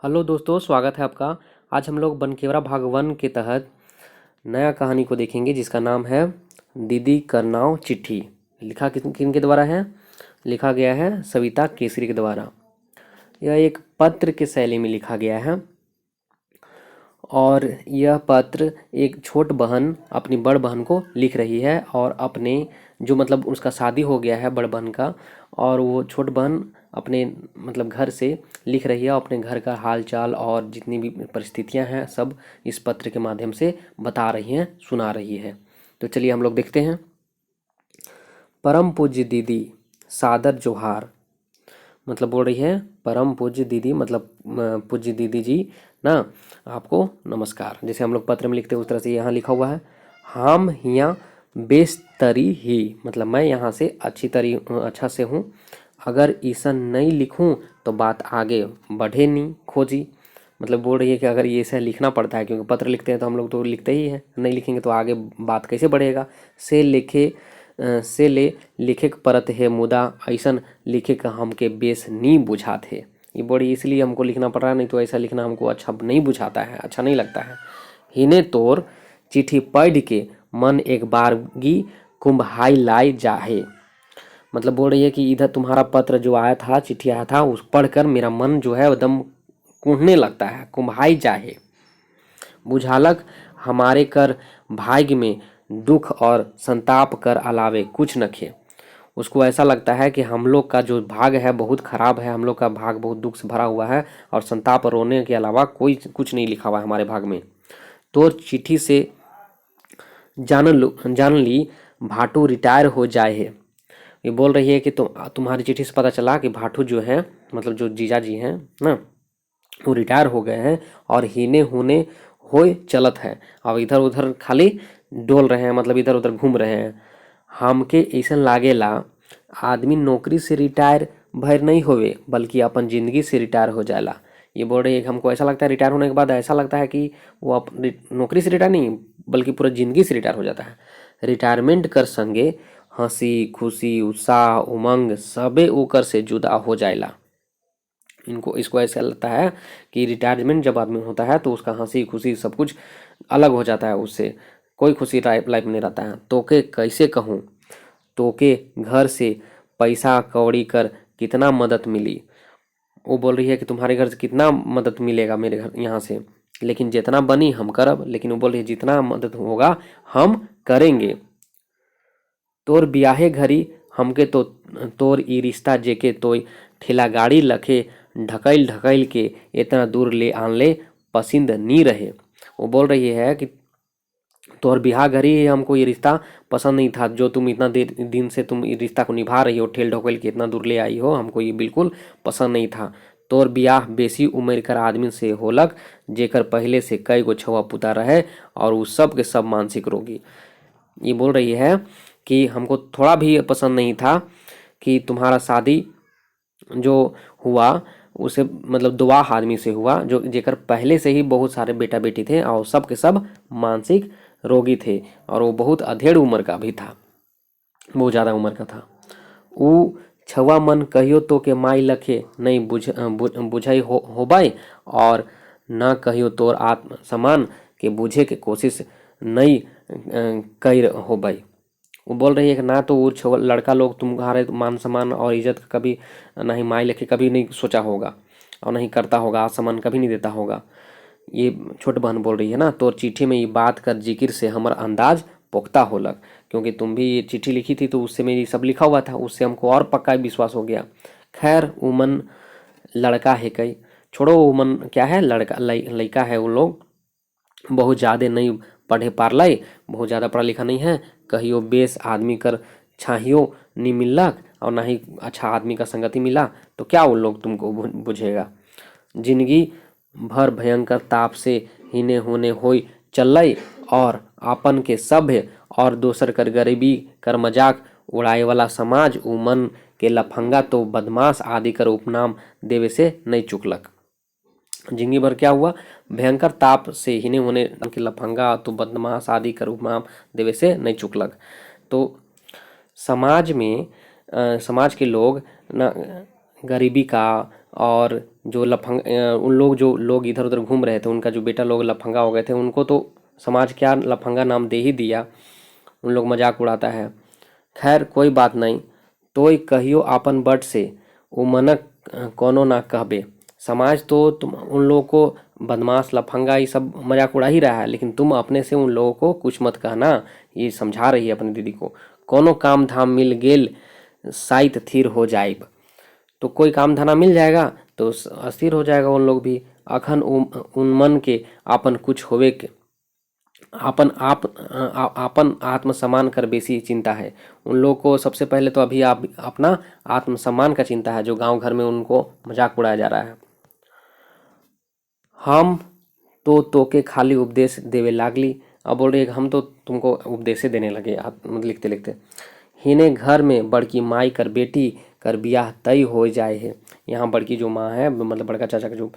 Hello दोस्तों, स्वागत है आपका। आज हम लोग बनकेवरा भाग 1 के तहत नया कहानी को देखेंगे जिसका नाम है दीदी करनाव चिट्ठी। लिखा किन के द्वारा है? लिखा गया है सविता केसरी के द्वारा। यह एक पत्र के शैली में लिखा गया है और यह पत्र एक छोट बहन अपनी बड़ बहन को लिख रही है और अपने जो मतलब उसका शादी हो गया है बड़ बहन का, और वो छोट बहन अपने मतलब घर से लिख रही है, अपने घर का हाल चाल और जितनी भी परिस्थितियां हैं सब इस पत्र के माध्यम से बता रही हैं, सुना रही है। तो चलिए हम लोग देखते हैं। परम पूज्य दीदी, सादर जोहार। मतलब बोल रही है परम पूज्य दीदी, मतलब पूज्य दीदी जी ना, आपको नमस्कार। जैसे हम लोग पत्र में लिखते हैं उस तरह से यहाँ लिखा हुआ है। हम हियाँ बेस तरी ही, मतलब मैं यहाँ से अच्छा से हूँ। अगर ईसन नहीं लिखूँ तो बात आगे बढ़े नहीं खोजी। मतलब बोल रही है कि अगर ये ऐसा लिखना पड़ता है, क्योंकि पत्र लिखते हैं तो हम लोग तो लिखते ही हैं, नहीं लिखेंगे तो आगे बात कैसे बढ़ेगा। से लिखे से ले लिखे के परत है मुदा ऐसन लिखे का हमके बेस नहीं बुझा थे। ये बड़ी इसलिए हमको लिखना पड़ रहा है, नहीं तो ऐसा लिखना हमको अच्छा नहीं बुझाता है, अच्छा नहीं लगता है। हिने तोर चिट्ठी पढ़ के मन एक बार गी कुंभाई लाई जाहे। मतलब बोल रही है कि इधर तुम्हारा पत्र जो आया था, चिट्ठी आया था, उस पढ़कर मेरा मन जो है एकदम कुढ़ने लगता है, कुंभाई जाहे। बुझालक हमारे कर भाग्य में दुख और संताप कर अलावे कुछ न खे। उसको ऐसा लगता है कि हम लोग का जो भाग है बहुत खराब है, हम लोग का भाग बहुत दुख से भरा हुआ है और संताप और रोने के अलावा कोई कुछ नहीं लिखा हुआ है हमारे भाग में। तो चिट्ठी से जान ली भाटू रिटायर हो जाए है। ये बोल रही है कि तुम्हारी चिट्ठी से पता चला कि भाटू जो है, मतलब जो जीजा जी हैं ना, वो रिटायर हो गए हैं और हीने होने होए चलत है। और इधर उधर खाली डोल रहे हैं, मतलब इधर उधर घूम रहे हैं। हमके ऐसा लागेला आदमी नौकरी से रिटायर भर नहीं होवे बल्कि अपन जिंदगी से रिटायर हो जाएला। ये बोल रही है कि हमको ऐसा लगता है रिटायर होने के बाद ऐसा लगता है कि वो नौकरी से रिटायर नहीं बल्कि पूरा जिंदगी से रिटायर हो जाता है। रिटायरमेंट कर संगे हंसी खुशी उत्साह उमंग सबे ओकर से जुदा हो जाएला। इनको इसको ऐसा लगता है कि रिटायरमेंट जब आदमी होता है तो उसका हंसी खुशी सब कुछ अलग हो जाता है, उससे कोई खुशी लाइफ में नहीं रहता है। तोके कैसे कहूँ, तोके घर से पैसा कौड़ी कर कितना मदद मिली। वो बोल रही है कि तुम्हारे घर से कितना मदद मिलेगा मेरे घर यहाँ से, लेकिन जितना बनी हम करब। लेकिन वो बोल रही है जितना मदद होगा हम करेंगे। तोर बियाहे घरी हमके तो तोर ई रिश्ता जेके तोय ठेला गाड़ी लखे ढकैल ढकैल के इतना दूर ले आनले पसंद नहीं रहे। वो बोल रही है कि तोहर बिहार घरी ही हमको ये रिश्ता पसंद नहीं था, जो तुम इतना देर दिन से तुम इस रिश्ता को निभा रही हो, ठेल ढकेल के इतना दूर ले आई हो, हमको ये बिल्कुल पसंद नहीं था। तोर बियाह बेसी उम्र कर आदमी से होलक जेकर पहले से कई गो छुआ पुता रहे और वो सब के सब मानसिक रोगी। ये बोल रही है कि हमको थोड़ा भी पसंद नहीं था कि तुम्हारा शादी जो हुआ उसे मतलब दुआ आदमी से हुआ जो जेकर पहले से ही बहुत सारे बेटा बेटी थे और सब के सब मानसिक रोगी थे और वो बहुत अधेड़ उम्र का भी था, बहुत ज़्यादा उम्र का था। ऊ छवा मन कहियो तो के माई लखे नहीं बुझई होबाई और न कहियो तोर आत्म समान के बुझे के कोशिश नहीं कर होबाई। वो बोल रही है कि ना तो वो लड़का लोग तुम्हारे मान सम्मान और इज्जत का कभी ना ही माई लेके कभी नहीं सोचा होगा और नहीं करता होगा, सम्मान कभी नहीं देता होगा। ये छोट बहन बोल रही है ना, तो चिट्ठी में ये बात कर जिक्र से हमार अंदाज पुख्ता होलक, क्योंकि तुम भी ये चिट्ठी लिखी थी तो उससे मेरी सब लिखा हुआ था, उससे हमको और पक्का विश्वास हो गया। खैर उमन लड़का है कई, छोड़ो उमन क्या है, लड़का लड़का है वो लोग, बहुत ज़्यादा नहीं पढ़े पारलाई, बहुत ज़्यादा पढ़ा लिखा नहीं है, कहियो बेस आदमी कर छाहियो नहीं मिलक और ना ही अच्छा आदमी का संगति मिला तो क्या वो लोग तुमको बुझेगा। जिंदगी भर भयंकर ताप से हीने होने होई चलई और आपन के सभ्य और दोसर कर गरीबी कर मजाक उड़ाए वाला समाज उमन के लफंगा तो बदमाश आदि कर उपनाम देवे से नहीं चुकलक। जिंदगी भर क्या हुआ, भयंकर ताप से हीने होने के लफंगा तो बदमाश आदि कर उपनाम देवे से नहीं चुकलक। तो समाज में समाज के लोग ना गरीबी का, और जो उन लोग जो लोग इधर उधर घूम रहे थे, उनका जो बेटा लोग लफंगा हो गए थे, उनको तो समाज क्या लफंगा नाम दे ही दिया। उन लोग मजाक उड़ाता है। खैर कोई बात नहीं, तोय कहियो आपन बट से उमनक कोनो ना कहबे। समाज तो तुम उन लोगों को बदमाश लफंगा ये सब मजाक उड़ा ही रहा है, लेकिन तुम अपने से उन लोगों को कुछ मत कहना। ये समझा रही है अपनी दीदी को। कोनो काम धाम मिल गेल साइत थिर हो जाइब। तो कोई काम धंधा मिल जाएगा तो अस्थिर हो जाएगा उन लोग भी। अखन उन मन के आपन कुछ होवे के आपन आत्मसम्मान कर बेसी चिंता है। उन लोगों को सबसे पहले तो अभी आप अपना आत्मसम्मान का चिंता है, जो गांव घर में उनको मजाक उड़ाया जा रहा है। हम तो के खाली उपदेश देवे लागली। अब बोल रही है कि हम तो तुमको उपदेशे देने लगे। आप लिखते लिखते हिने घर में बड़की माई कर बेटी कर बियाह तय हो जाए है। यहाँ बड़की जो माँ है, मतलब बड़का चाचा का जो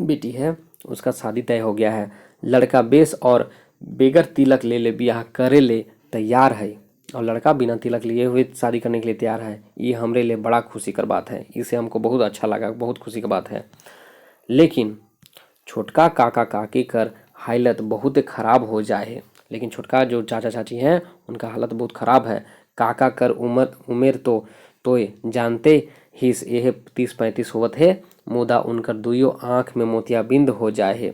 बेटी है, उसका शादी तय हो गया है। लड़का बेस और बेगर तिलक ले ले बियाह करे ले तैयार है। और लड़का बिना तिलक लिए हुए शादी करने के लिए तैयार है। ये हमरे लिए बड़ा खुशी कर बात है। इसे हमको बहुत अच्छा लगा, बहुत खुशी की बात है। लेकिन छोटका काका काकी कर हालत बहुत खराब हो जाए है। लेकिन छोटका जो चाचा चाची हैं उनका हालत बहुत खराब है। काका कर उम्र तो जानते ही यह 30-35 होवत है। मुदा उनकर दुइयों आँख में मोतियाबिंद हो जाए है।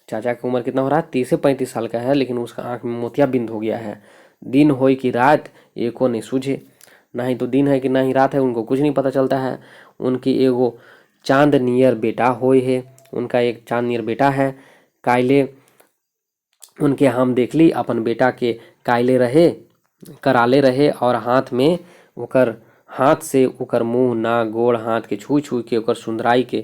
चाचा की उम्र कितना हो रहा है? 30 से 35 साल का है, लेकिन उसका आँख में मोतियाबिंद हो गया है। दिन होई कि रात एको नहीं सूझे। ना ही तो दिन है कि ना ही रात है, उनको कुछ नहीं पता चलता है। उनकी एगो चांद नियर बेटा होय है। उनका एक चांद नियर बेटा है। कायले उनके हम देख ली अपन बेटा के कायले रहे कराले रहे, और हाथ से ओकर मुंह ना गोड़ हाथ के छू छू के ओकर सुंदराई के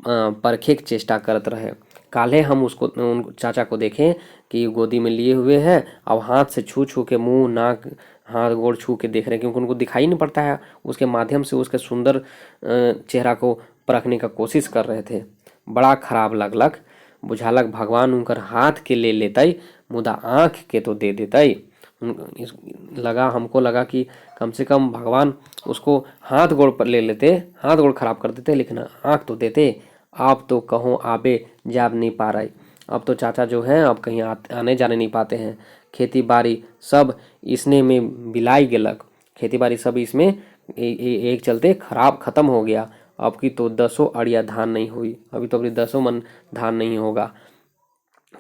परखे के चेष्टा करत रहे। काल्हे हम उन चाचा को देखें कि गोदी में लिए हुए है और हाथ से छू छू के मुंह नाक हाथ गोड़ छू के देख रहे हैं, क्योंकि उनको दिखाई नहीं पड़ता है। उसके माध्यम से उसके सुंदर चेहरा को परखने का कोशिश कर रहे थे। बड़ा खराब लगलक। बुझालक भगवान उनकर हाथ के ले लेतई, मुदा आँख के तो दे देतई। हमको लगा कि कम से कम भगवान उसको हाथ गोड़ पर ले लेते, हाथ गोड़ खराब कर देते, लेकिन आँख तो देते। आप तो कहो आबे जाब नहीं पा रहे। अब तो चाचा जो है अब कहीं आने जाने नहीं पाते हैं। खेती बाड़ी सब इसने में बिलाई गेलक। खेती बाड़ी सब इसमें एक चलते खराब खत्म हो गया। अब की तो 10 अड़िया धान नहीं हुई। अभी तो अपनी 10 मन धान नहीं होगा।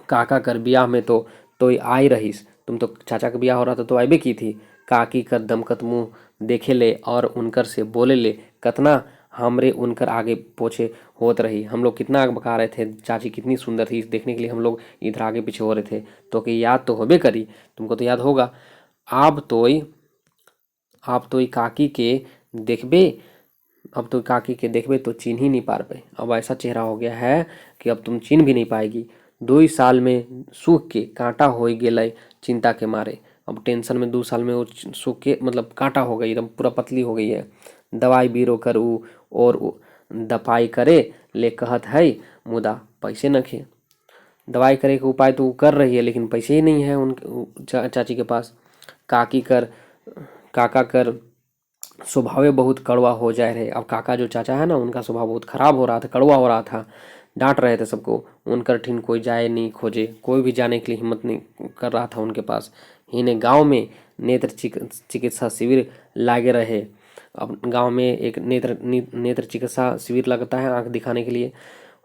काका कर बियाह में तो आई रहीस। तुम तो चाचा का बियाह हो रहा था तो आइबे की थी। काकी कर दमकत मुंह देखे ले और उनकर से बोले ले कतना हमरे उनकर आगे पोछे होत रही। हम लोग कितना आग बका रहे थे, चाची कितनी सुंदर थी, इस देखने के लिए हम लोग इधर आगे पीछे हो रहे थे। तो कि याद तो होबे करी, तुमको तो याद होगा। आप तो काकी के देखबे अब तो काकी के देखबे तो चिन्ह ही नहीं पार पे। अब ऐसा चेहरा हो गया है कि अब तुम चिन्ह भी नहीं पाएगी। 2 साल में सूख के कांटा हो गेलै चिंता के मारे। अब टेंशन में 2 साल में वो सूख के मतलब कांटा हो गई, एकदम पूरा पतली हो गई है। दवाई बीरो कर दपाई करे ले कहत है, मुदा पैसे न खे। दवाई करे के उपाय तो कर रही है, लेकिन पैसे ही नहीं है उनके चाची के पास। काकी कर काका कर स्वभाव बहुत कड़वा हो जाए रहे। अब काका जो चाचा है ना, उनका स्वभाव बहुत खराब हो रहा था, कड़वा हो रहा था। डांट रहे थे सबको। उनकर ठिन कोई जाए नहीं खोजे, कोई भी जाने के लिए हिम्मत नहीं कर रहा था उनके पास। इन्हें गांव में नेत्र चिकित्सा शिविर लागे रहे। अब गांव में एक नेत्र चिकित्सा शिविर लगता है आंख दिखाने के लिए।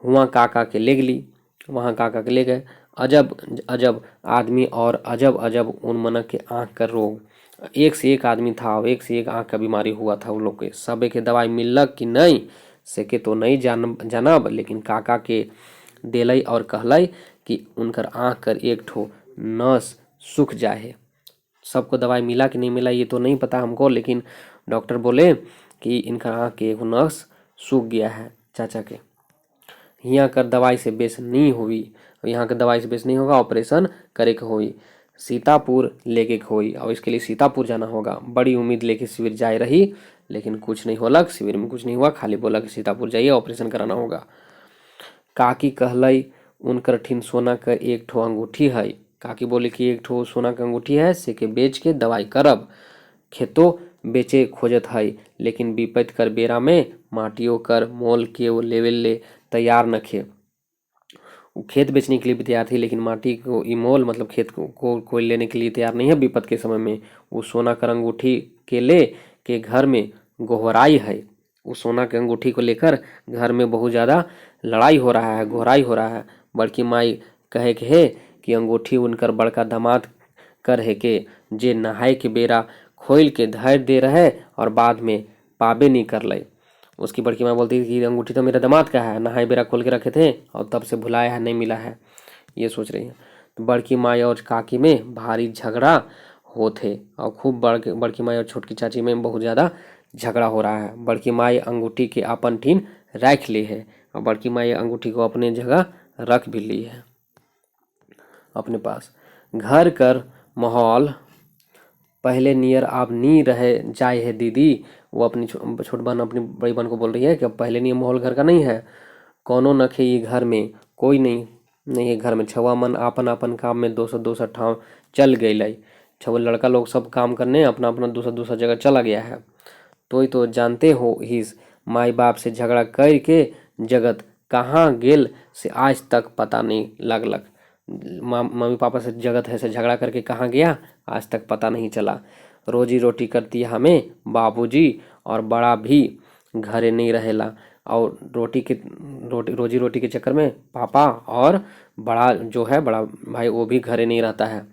वहाँ काका के ले गई, वहाँ काका के ले गए। अजब अजब आदमी और अजब अजब उन मनक के आँख का रोग। एक से एक आदमी था, एक से एक आँख का बीमारी हुआ था उन लोग के। सबे के दवाई मिलक कि नहीं से के तो नहीं जानब, लेकिन काका के देलई और कहलई कि उनकर आँख कर एक ठो नस सूख जाए है। सबको दवाई मिला कि नहीं मिला ये तो नहीं पता हमको, लेकिन डॉक्टर बोले कि इनका आँख के एक नस सूख गया है चाचा के। यहाँ कर दवाई से बेस नहीं हुई, यहाँ के दवाई से बेस नहीं होगा, ऑपरेशन करे के हुई, सीतापुर लेके हुई। और इसके लिए सीतापुर जाना होगा। बड़ी उम्मीद लेके शिविर जाए रही, लेकिन कुछ नहीं होलक। शिविर में कुछ नहीं हुआ, खाली बोला कि सीतापुर जाइए ऑपरेशन कराना होगा। काकी कहलई उनकर ठिन सोना का एक ठो अंगूठी है। काकी बोले कि एक ठो सोना का अंगूठी है, से के बेच के दवाई करब। खेतो बेचे खोजत है, लेकिन विपत कर बेरा में माटियों कर मोल के वो लेवे ले तैयार नखे। वो खेत बेचने के लिए भी तैयार थी, लेकिन माटी को इमोल मतलब खेत को कोई लेने के लिए तैयार नहीं है विपत के समय में। वो सोना कर अंगूठी के ले के घर में गोहराई है। वो सोना के अंगूठी को लेकर घर में बहुत ज़्यादा लड़ाई हो रहा है, गोहराई हो रहा है। बड़की माई कहे के है कि अंगूठी उनकर बड़का दामाद कर है के जे नहाए के बेरा खोल के धैर्य दे रहे और बाद में पाबे नहीं कर ले। उसकी बड़की माँ बोलती थी कि अंगूठी तो मेरे दामाद का है, नहाए बेरा खोल के रखे थे और तब से भुलाया है, नहीं मिला है, ये सोच रही है। तो बड़की माई और काकी में भारी झगड़ा होते और खूब बड़की माई और छोटकी चाची में बहुत ज़्यादा झगड़ा हो रहा है। बड़की माई अंगूठी के अपन ठीन रख ली है और बड़की माई अंगूठी को अपने जगह रख भी ली है अपने पास। घर कर माहौल पहले नियर अब नी रहे जाए है दीदी। वो अपनी छोट बहन अपनी बड़ी बहन को बोल रही है कि अब पहले नहीं माहौल घर का नहीं है। कोनो नखे ये घर में कोई नहीं है घर में। छवा मन आपन आपन काम में दोसर दोसर ठाव चल गई। छवा लड़का लोग सब काम करने अपना अपना दूसरा दूसरा जगह चला गया है। तो जानते हो हिस माई बाप से झगड़ा कर के जगत कहाँ गेल से आज तक पता नहीं लगलक। मम्मी पापा से जगत है से झगड़ा करके कहाँ गया आज तक पता नहीं चला। रोजी रोटी करती है हमें बाबूजी और बड़ा भी घरे नहीं रहेला और रोजी रोटी के चक्कर में पापा और बड़ा जो है बड़ा भाई वो भी घरे नहीं रहता है।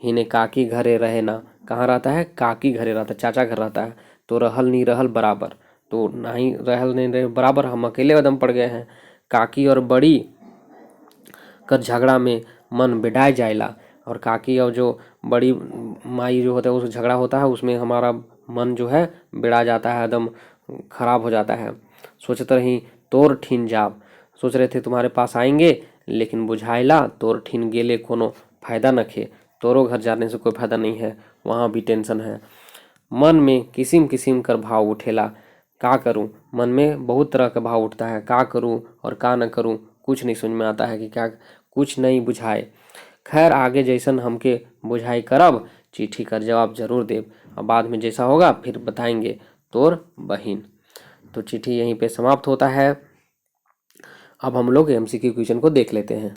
हिने काकी घरे रहे ना, कहाँ रहता है काकी घरे रहता है, चाचा घर रहता है। तो रहल नहीं रहल बराबर, तो नहीं रहल नहीं रहे बराबर, हम अकेले कदम पड़ गए हैं। काकी और बड़ी कर झगड़ा में मन बिडाए जाएला और काकी और जो बड़ी माई जो होता है उस झगड़ा होता है उसमें हमारा मन जो है बिड़ा जाता है, एकदम खराब हो जाता है। सोचते रही तोर ठीन जाब, सोच रहे थे तुम्हारे पास आएंगे लेकिन बुझाइला तोर ठीन गेले कोनो फायदा नखे। तोरो घर जाने से कोई फायदा नहीं है, वहाँ भी टेंशन है। मन में किसिम किसिम कर भाव उठेला, का करूं, मन में बहुत तरह का भाव उठता है, का करूं और का न करूं कुछ नहीं समझ में आता है कि क्या कुछ नहीं बुझाए। खैर आगे जैसन हमके बुझाई करब चिट्ठी कर जवाब जरूर देब और बाद में जैसा होगा फिर बताएंगे तोर बहिन। तो चिट्ठी यहीं पे समाप्त होता है। अब हम लोग एमसीक्यू क्वेश्चन को देख लेते हैं।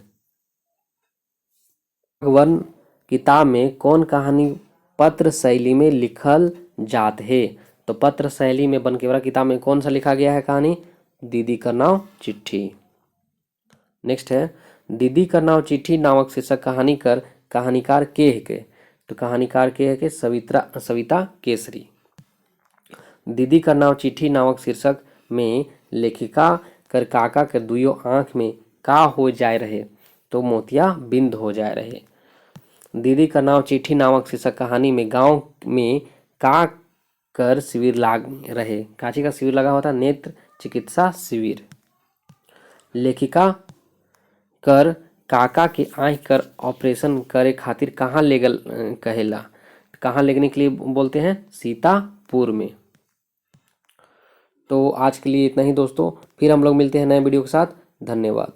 वन किताब में कौन कहानी पत्र शैली में लिखल जात है? तो पत्र शैली में बनकेवरा किताब में कौन सा लिखा गया है कहानी? दीदी का नाव चिट्ठी। नेक्स्ट है दीदी का नाव चिट्ठी नामक शीर्षक कहानी कर कहानीकार के है के? तो कहानीकार के है के सविता केसरी। दीदी का नाव चिट्ठी नामक शीर्षक में लेखिका कर काका के दुयो आंख में का हो जाए रहे? तो मोतिया बिंद हो जाए रहे। दीदी का नाव चिट्ठी नामक शीर्षक कहानी में गांव में का कर शिविर लाग रहे? काची का शिविर लगा हुआ था? नेत्र चिकित्सा शिविर। लेखिका कर काका के आँख कर ऑपरेशन करे खातिर कहाँ लेगल कहेला? कहाँ लेगने के लिए बोलते हैं? सीतापुर में। तो आज के लिए इतना ही दोस्तों, फिर हम लोग मिलते हैं नए वीडियो के साथ। धन्यवाद।